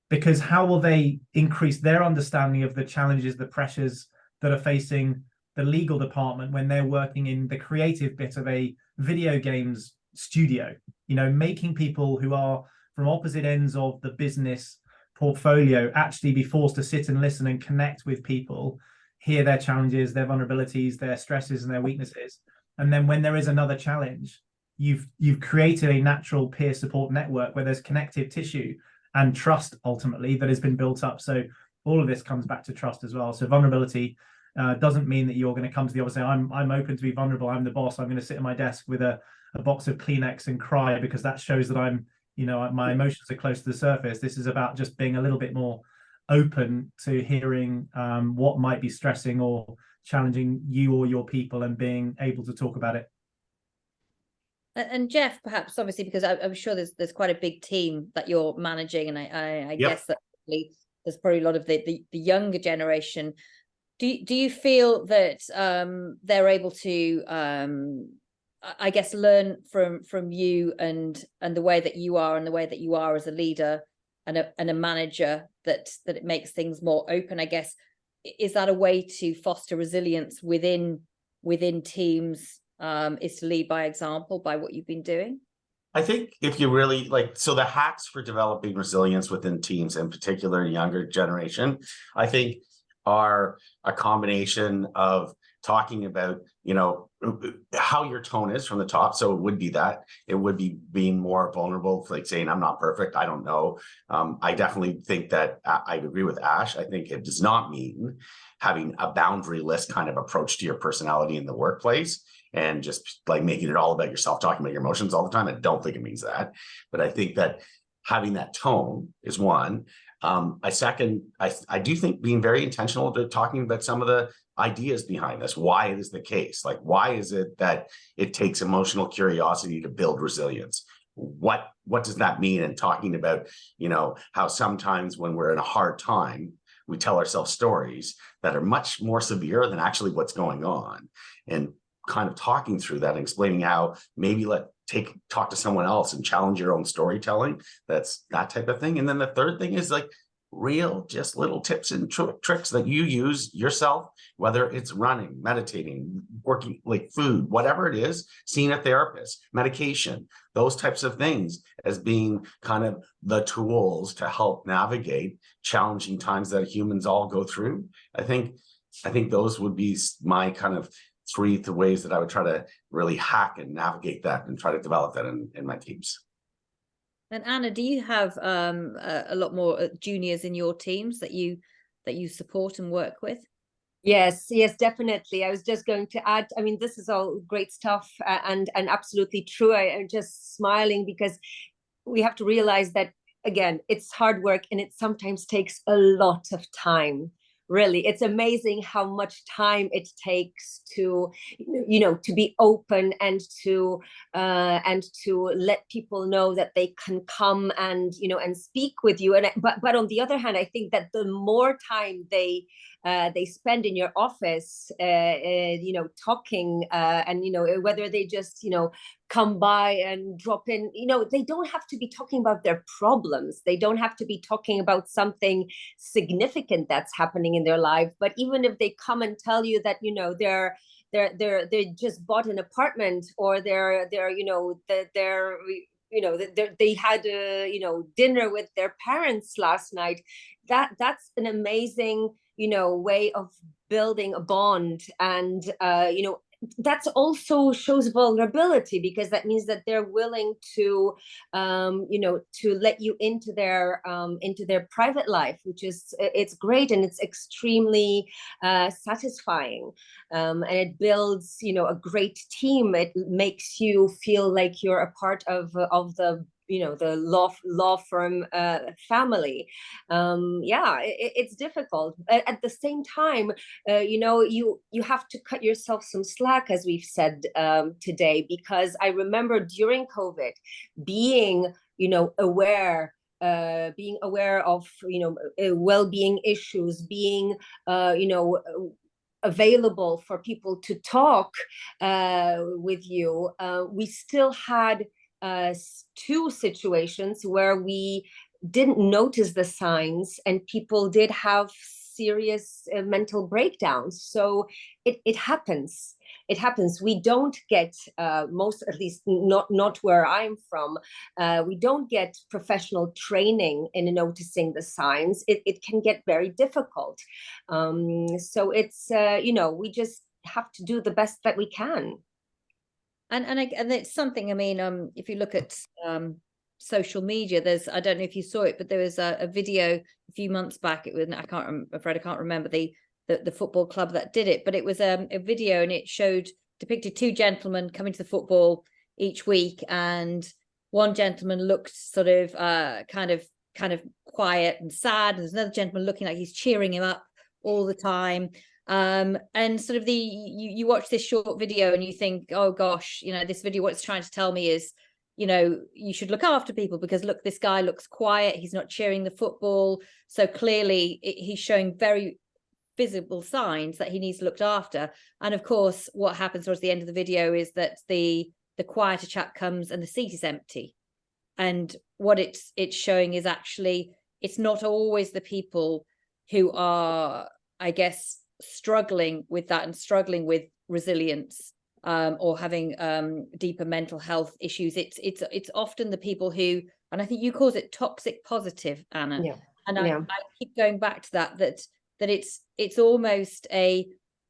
Because how will they increase their understanding of the challenges, the pressures that are facing the legal department when they're working in the creative bit of a video games studio? You know, making people who are from opposite ends of the business portfolio actually be forced to sit and listen and connect with people, hear their challenges, their vulnerabilities, their stresses and their weaknesses. And then when there is another challenge, you've created a natural peer support network where there's connective tissue and trust ultimately that has been built up. So all of this comes back to trust as well. So vulnerability doesn't mean that you're going to come to the other side. I'm open to be vulnerable. I'm the boss. I'm going to sit at my desk with a box of Kleenex and cry because that shows that I'm, you know, my emotions are close to the surface. This is about just being a little bit more open to hearing what might be stressing or challenging you or your people, and being able to talk about it. And Jeff, perhaps, obviously, because I'm sure there's quite a big team that you're managing, and I guess that there's probably a lot of the younger generation. Do you feel that they're able to, I guess, learn from you and the way that you are, and the way that you are as a leader and a manager, that it makes things more open? I guess, is that a way to foster resilience within teams? Is to lead by example, by what you've been doing? I think if you really so the hacks for developing resilience within teams, in particular younger generation, I think are a combination of talking about, you know, how your tone is from the top. So it would be being more vulnerable, like saying, "I'm not perfect, I don't know." I definitely think that I agree with Ash. I think it does not mean having a boundary-less kind of approach to your personality in the workplace and just like making it all about yourself, talking about your emotions all the time. I don't think it means that. But I think that having that tone is one. I do think being very intentional to talking about some of the ideas behind this, why it is the case. Like, why is it that it takes emotional curiosity to build resilience? What does that mean? And talking about, you know, how sometimes when we're in a hard time, we tell ourselves stories that are much more severe than actually what's going on. And kind of talking through that and explaining how maybe talk to someone else and challenge your own storytelling. That's that type of thing. And then the third thing is like real, just little tips and tricks that you use yourself, whether it's running, meditating, working, like food, whatever it is, seeing a therapist, medication, those types of things as being kind of the tools to help navigate challenging times that humans all go through. I think those would be my kind of three ways that I would try to really hack and navigate that and try to develop that in my teams. And Anna, do you have a lot more juniors in your teams that you support and work with? Yes, definitely. I was just going to add, I mean, this is all great stuff and absolutely true. I'm just smiling because we have to realize that, again, it's hard work and it sometimes takes a lot of time. Really, it's amazing how much time it takes to, you know, to be open and to let people know that they can come and, you know, and speak with you. And but on the other hand, I think that the more time they spend in your office, you know, talking and, you know, whether they just, you know, come by and drop in. They don't have to be talking about their problems. They don't have to be talking about something significant that's happening in their life. But even if they come and tell you that, they just bought an apartment, or they had dinner with their parents last night, that's an amazing way of building a bond. And that's also shows vulnerability, because that means that they're willing to to let you into their private life, which is, it's great, and it's extremely satisfying, and it builds a great team. It makes you feel like you're a part of the the law firm family. It's difficult. At the same time, you have to cut yourself some slack, as we've said today, because I remember during COVID being aware of well-being issues, being available for people to talk with you. We still had two situations where we didn't notice the signs, and people did have serious mental breakdowns. So it happens. It happens. We don't get at least not where I'm from. We don't get professional training in noticing the signs. It can get very difficult. So it's we just have to do the best that we can. And it's something, I mean, if you look at social media, I don't know if you saw it, but there was a video a few months back. It was, I can't remember the football club that did it, but it was a video, and it depicted two gentlemen coming to the football each week, and one gentleman looked sort of kind of quiet and sad, and there's another gentleman looking like he's cheering him up all the time. And sort of you watch this short video and you think, oh gosh, this video, what it's trying to tell me is, you should look after people, because look, this guy looks quiet, he's not cheering the football, so clearly he's showing very visible signs that he needs looked after. And of course, what happens towards the end of the video is that the quieter chap comes and the seat is empty. And what it's showing is actually, it's not always the people who are, I guess, struggling with that and struggling with resilience, or having deeper mental health issues. It's often the people who, and I think you call it toxic positive, Anna. Yeah. And I keep going back to that it's almost a,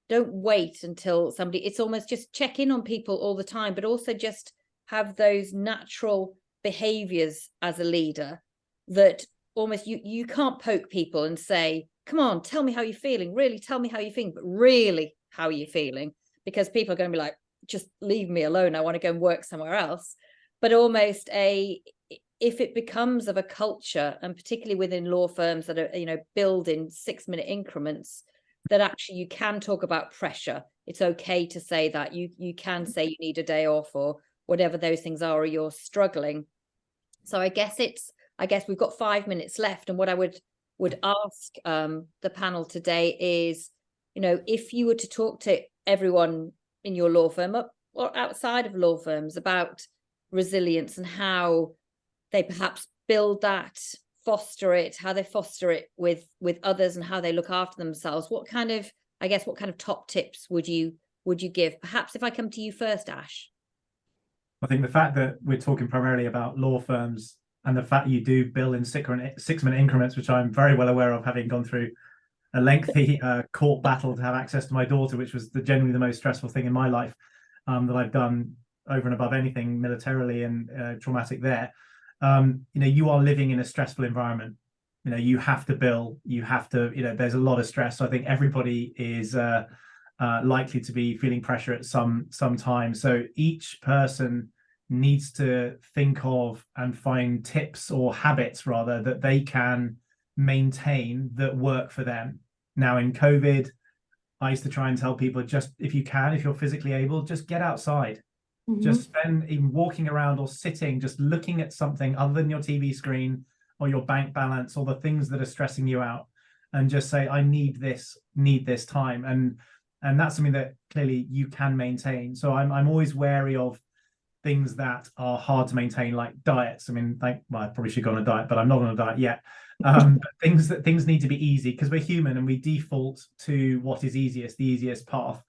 don't wait until somebody, it's almost just check in on people all the time, but also just have those natural behaviors as a leader that almost you can't poke people and say, come on, tell me how you're feeling, really tell me how you're feeling, but really how you're feeling, because people are going to be like, just leave me alone, I want to go and work somewhere else. But almost if it becomes of a culture, and particularly within law firms that are build in 6-minute increments, that actually you can talk about pressure. It's okay to say that you can say you need a day off, or whatever those things are, or you're struggling. So I guess we've got 5 minutes left, and what I would ask the panel today is, if you were to talk to everyone in your law firm or outside of law firms about resilience and how they perhaps build that, foster it, how they foster it with others, and how they look after themselves, what kind of top tips would you give? Perhaps if I come to you first, Ash. I think the fact that we're talking primarily about law firms, and the fact you do bill in 6-minute increments, which I'm very well aware of, having gone through a lengthy court battle to have access to my daughter, which was genuinely the most stressful thing in my life that I've done over and above anything militarily and traumatic there. You are living in a stressful environment. You have to bill, you have to, there's a lot of stress. So I think everybody is likely to be feeling pressure at some time. So each person needs to think of and find tips, or habits rather, that they can maintain that work for them. Now in COVID, I used to try and tell people, just if you're physically able, just get outside. Mm-hmm. Just spend, even walking around or sitting, just looking at something other than your TV screen or your bank balance or the things that are stressing you out, and just say, I need this time. And that's something that clearly you can maintain. So I'm always wary of things that are hard to maintain, like diets. I mean, well, I probably should go on a diet, but I'm not on a diet yet. But things need to be easy, because we're human and we default to what is easiest, the easiest path.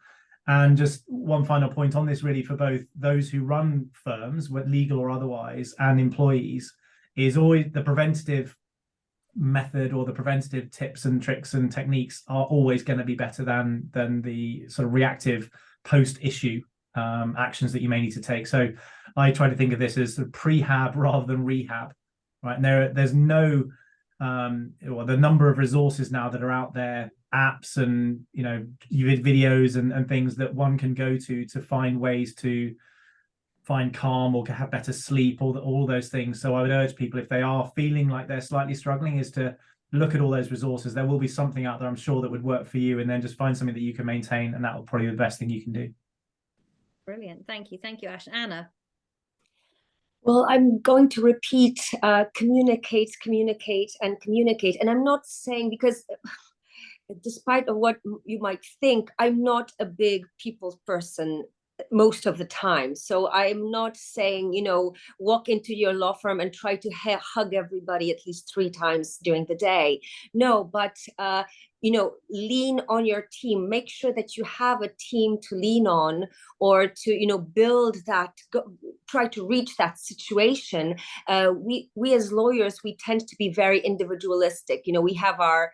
And just one final point on this, really, for both those who run firms, legal or otherwise, and employees, is always the preventative method, or the preventative tips and tricks and techniques are always going to be better than the sort of reactive post-issue actions that you may need to take. So I try to think of this as sort of prehab rather than rehab, right? And there's no the number of resources now that are out there, apps and videos and things that one can go to find ways to find calm or have better sleep, all those things. So I would urge people, if they are feeling like they're slightly struggling, is to look at all those resources. There will be something out there, I'm sure, that would work for you, and then just find something that you can maintain, and that will probably be the best thing you can do. Brilliant. Thank you, Ash. Anna? Well, I'm going to repeat, communicate, and communicate. And I'm not saying, because despite of what you might think, I'm not a big people person most of the time. So I'm not saying, walk into your law firm and try to hug everybody at least 3 times during the day. No, but lean on your team. Make sure that you have a team to lean on, or to, build that, try to reach that situation. We as lawyers, we tend to be very individualistic. We have our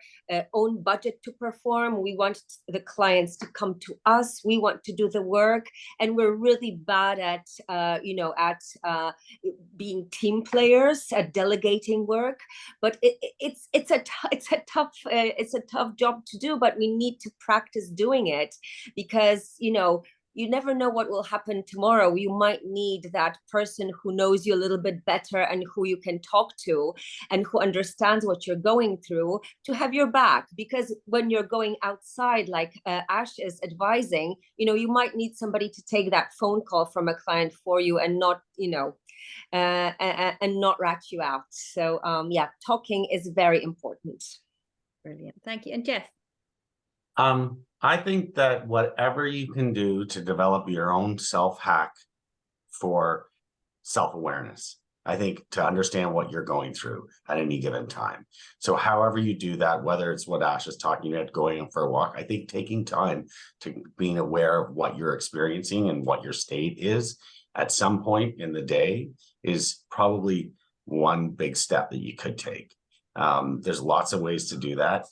own budget to perform. We want the clients to come to us. We want to do the work. And we're really bad at, being team players, at delegating work. But it's a tough job to do, but we need to practice doing it, because you never know what will happen tomorrow. You might need that person who knows you a little bit better and who you can talk to and who understands what you're going through, to have your back. Because when you're going outside, like Ash is advising, you might need somebody to take that phone call from a client for you, and not, and not rat you out. So talking is very important. Brilliant. Thank you. And Jeff? I think that whatever you can do to develop your own self-hack for self-awareness, I think, to understand what you're going through at any given time. So however you do that, whether it's what Ash is talking about, going for a walk, I think taking time to being aware of what you're experiencing and what your state is at some point in the day is probably one big step that you could take. There's lots of ways to do that.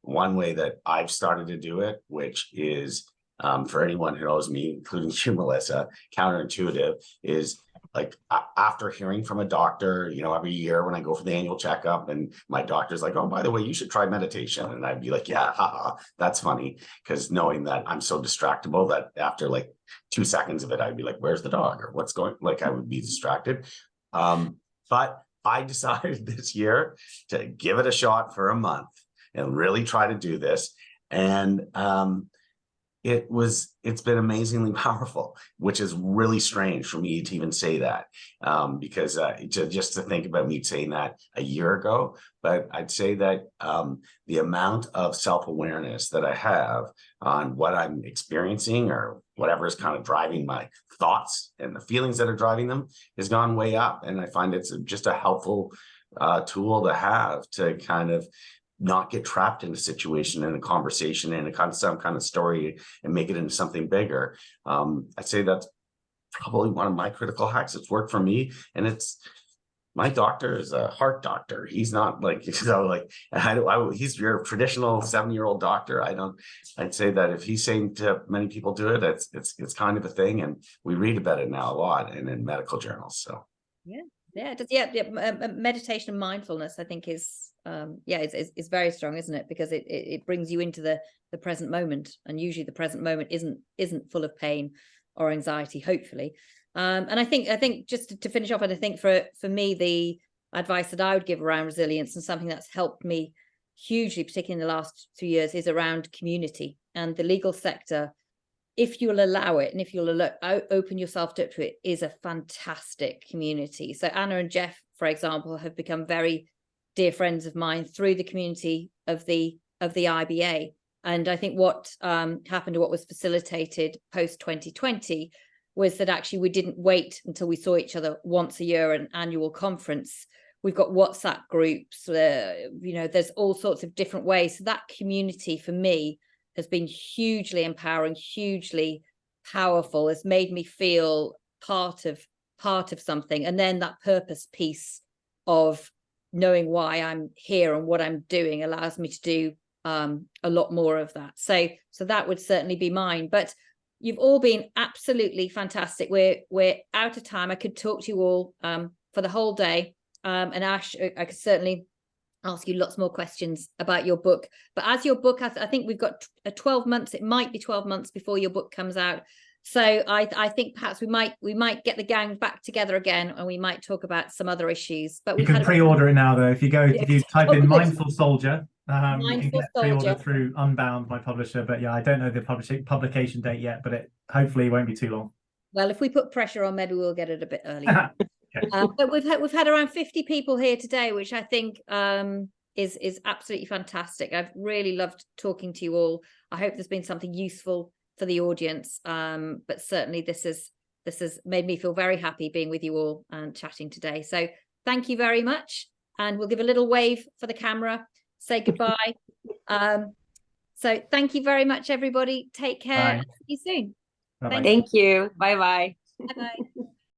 One way that I've started to do it, which is for anyone who knows me, including you, Melissa, counterintuitive, is like after hearing from a doctor, every year when I go for the annual checkup, and my doctor's like, oh, by the way, you should try meditation. And I'd be like, yeah, haha, that's funny. Because knowing that I'm so distractible that after like 2 seconds of it, I'd be like, where's the dog? Or what's going, like I would be distracted. But I decided this year to give it a shot for a month and really try to do this. And it's been amazingly powerful, which is really strange for me to even say that, because just to think about me saying that a year ago. But I'd say that the amount of self-awareness that I have on what I'm experiencing, or whatever is kind of driving my thoughts and the feelings that are driving them, has gone way up. And I find it's just a helpful tool to have to kind of not get trapped in a situation, in a conversation, in some kind of story, and make it into something bigger. I'd say that's probably one of my critical hacks. It's worked for me, and my doctor is a heart doctor. He's not like, he's your traditional 70-year-old doctor. I'd say that if he's saying to many people do it, it's kind of a thing, and we read about it now a lot and in medical journals. So meditation and mindfulness, I think, is very strong, isn't it? Because it brings you into the present moment, and usually the present moment isn't full of pain or anxiety, hopefully. And I think just to finish off, and I think for me, the advice that I would give around resilience, and something that's helped me hugely, particularly in the last 2 years, is around community. And the legal sector, if you'll allow it, and if you'll open yourself up to it, is a fantastic community. So Anna and Jeff, for example, have become very dear friends of mine through the community of the IBA. And I think what happened, or what was facilitated post 2020, was that actually we didn't wait until we saw each other once a year at an annual conference. We've got WhatsApp groups, there's all sorts of different ways. So that community for me has been hugely empowering, hugely powerful, has made me feel part of something. And then that purpose piece of knowing why I'm here and what I'm doing allows me to do a lot more of that. So that would certainly be mine. But you've all been absolutely fantastic. We're out of time. I could talk to you all for the whole day. And Ash, I could certainly ask you lots more questions about your book. But as your book, I think we've got 12 months. It might be 12 months before your book comes out. So I think perhaps we might get the gang back together again, and we might talk about some other issues. But you can pre-order it now, though. If you type in Mindful Soldier, you can get pre-order through Unbound, my publisher. But yeah, I don't know the publication date yet, but it hopefully won't be too long. Well, if we put pressure on, maybe we'll get it a bit earlier. Okay. But we've had around 50 people here today, which I think is absolutely fantastic. I've really loved talking to you all. I hope there's been something useful for the audience, but certainly this has made me feel very happy being with you all and chatting today. So thank you very much, and we'll give a little wave for the camera, say goodbye. So thank you very much, everybody. Take care. See you soon. Bye-bye. Thank you. Bye-bye. Bye-bye.